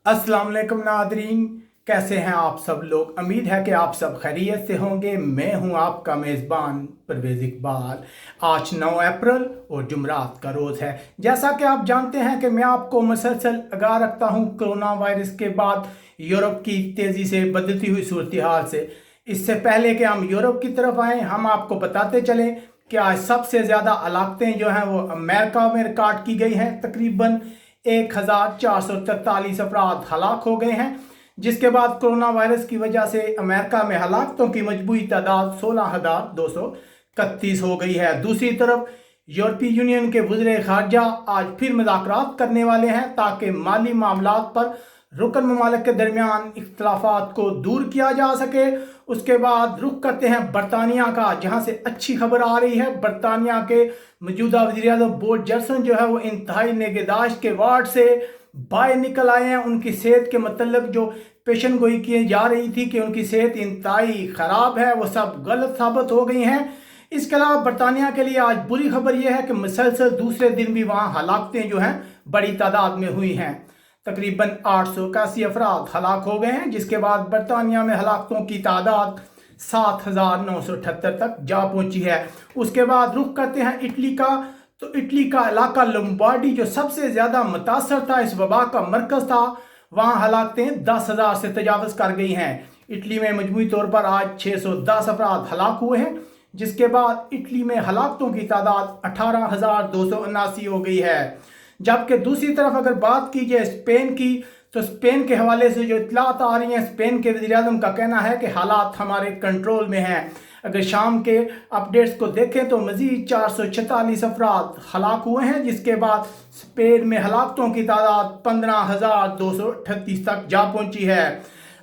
अस्सलाम वालेकुम नादरीन, कैसे हैं आप सब लोग। उम्मीद है कि आप सब खैरियत से होंगे। मैं हूं आपका मेज़बान परवेज़ इकबाल। आज 9 अप्रैल और जुमरात का रोज़ है। जैसा कि आप जानते हैं कि मैं आपको मुसलसल आगाह रखता हूं कोरोना वायरस के बाद यूरोप की तेज़ी से बदलती हुई सूरत हाल से। इससे पहले कि हम यूरोप की तरफ आएँ, हम आपको बताते चलें कि आज सबसे ज़्यादा हलाकतें जो हैं वो अमेरिका में रिकॉर्ड की गई हैं। तकरीबन 1443 अफराद हलाक हो गए हैं, जिसके बाद कोरोना वायरस की वजह से अमेरिका में हलाकतों की मजबूरी तादाद 16,231 हो गई है। दूसरी तरफ यूरोपीय यूनियन के वज़ीर ख़ारजा आज फिर मुज़ाकरात करने वाले हैं ताकि माली मामलात पर रुकन ममालिक के दरमियान इख्तलाफात को दूर किया जा सके। उसके बाद रुख करते हैं बरतानिया का, जहां से अच्छी खबर आ रही है। बरतानिया के मौजूदा वज़ीर-ए-आज़म बोरिस जॉनसन जो है वो इंतहाई निगहदाश्त के वार्ड से बाहर निकल आए हैं। उनकी सेहत के मतलब जो पेशन गोई की जा रही थी कि उनकी सेहत इंतहाई ख़राब है, वो सब गलत साबित हो गई हैं। इसके अलावा बरतानिया के लिए आज बुरी खबर यह है कि मुसलसल दूसरे दिन भी वहाँ हलाकतें जो हैं बड़ी तादाद में हुई हैं। तकरीबन 881 अफराद हलाक हो गए हैं, जिसके बाद बरतानिया में हलाकतों की तादाद 7,978 तक जा पहुंची है। उसके बाद रुख करते हैं इटली का। तो इटली का इलाका लोम्बार्डी जो सबसे ज़्यादा मुतासर था, इस वबा का मरकज़ था, वहाँ हलाकतें 10,000 से तजावज़ कर गई हैं। इटली में मजमूई तौर पर आज 610 अफराद हलाक हुए हैं, जिसके बाद इटली में हलाकतों की तादाद 18,279 हो गई है। जबकि दूसरी तरफ अगर बात की जाए स्पेन की, तो स्पेन के हवाले से जो इतलात आ रही हैं, स्पेन के वज़ीर-ए-आज़म का कहना है कि हालात हमारे कंट्रोल में हैं। अगर शाम के अपडेट्स को देखें तो मज़ीद 446 अफराद हलाक हुए हैं, जिसके बाद स्पेन में हलाकतों की तादाद 15,238 तक जा पहुंची है।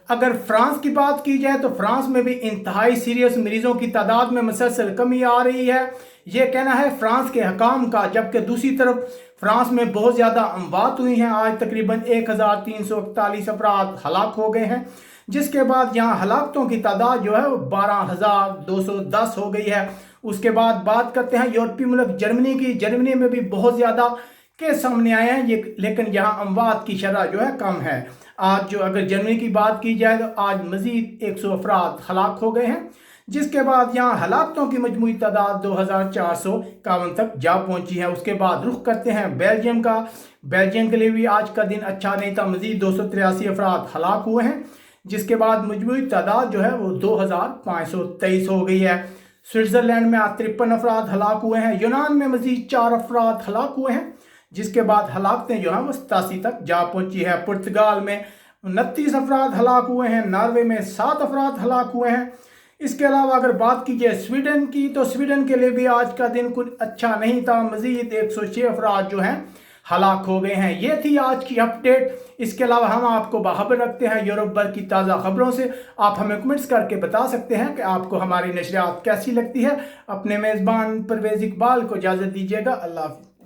अगर फ्रांस की बात की जाए तो फ्रांस में भी इंतहाई सीरियस मरीजों की तादाद में मुसलसल कमी आ रही है, ये कहना है फ्रांस के हकाम का। जबकि दूसरी तरफ फ्रांस में बहुत ज़्यादा अमवात हुई हैं। आज तकरीबन 1,341 अफराद हलाक हो गए हैं, जिसके बाद यहाँ हलाकतों की तादाद जो है वो 12,210 हो गई है। उसके बाद बात करते हैं यूरोपीय मुल्क जर्मनी की। जर्मनी में भी बहुत ज़्यादा केस सामने आए हैं, ये लेकिन यहाँ अमवात की शरह जो है कम है। आज जो अगर जर्मनी की बात की जाए तो आज मज़ीद 100 अफराद हलाक हो गए हैं, जिसके बाद यहाँ हलाकतों की मजमूई तादाद 2,451 तक जा पहुंची है। उसके बाद रुख करते हैं बेल्जियम का। बेल्जियम के लिए भी आज का दिन अच्छा नहीं था, मज़ीद 283 अफराद हलाक हुए हैं, जिसके बाद मजमूई तादाद जो है वो 2,523 हो गई है। स्विट्ज़रलैंड में आज 53 अफराद हलाक हुए हैं। यूनान में मज़ीद 4 अफराद हलाक हुए हैं, जिसके बाद हलाकतें जो हैं वो 87 तक जा पहुंची है। पुर्तगाल में 29 अफराद हलाक हुए हैं। नॉर्वे में 7 अफराद हलाक हुए हैं। इसके अलावा अगर बात की जाए स्वीडन की, तो स्वीडन के लिए भी आज का दिन कुछ अच्छा नहीं था, मज़ीद 106 अफराद जो हैं हलाक हो गए हैं। ये थी आज की अपडेट। इसके अलावा हम आपको बाखबर रखते हैं यूरोप भर की ताज़ा खबरों से। आप हमें कमेंट्स करके बता सकते हैं कि आपको हमारी नशरियात कैसी लगती है। अपने मेज़बान परवेज़ इकबाल को इजाज़त दीजिएगा। अल्लाह हाफ़िज़।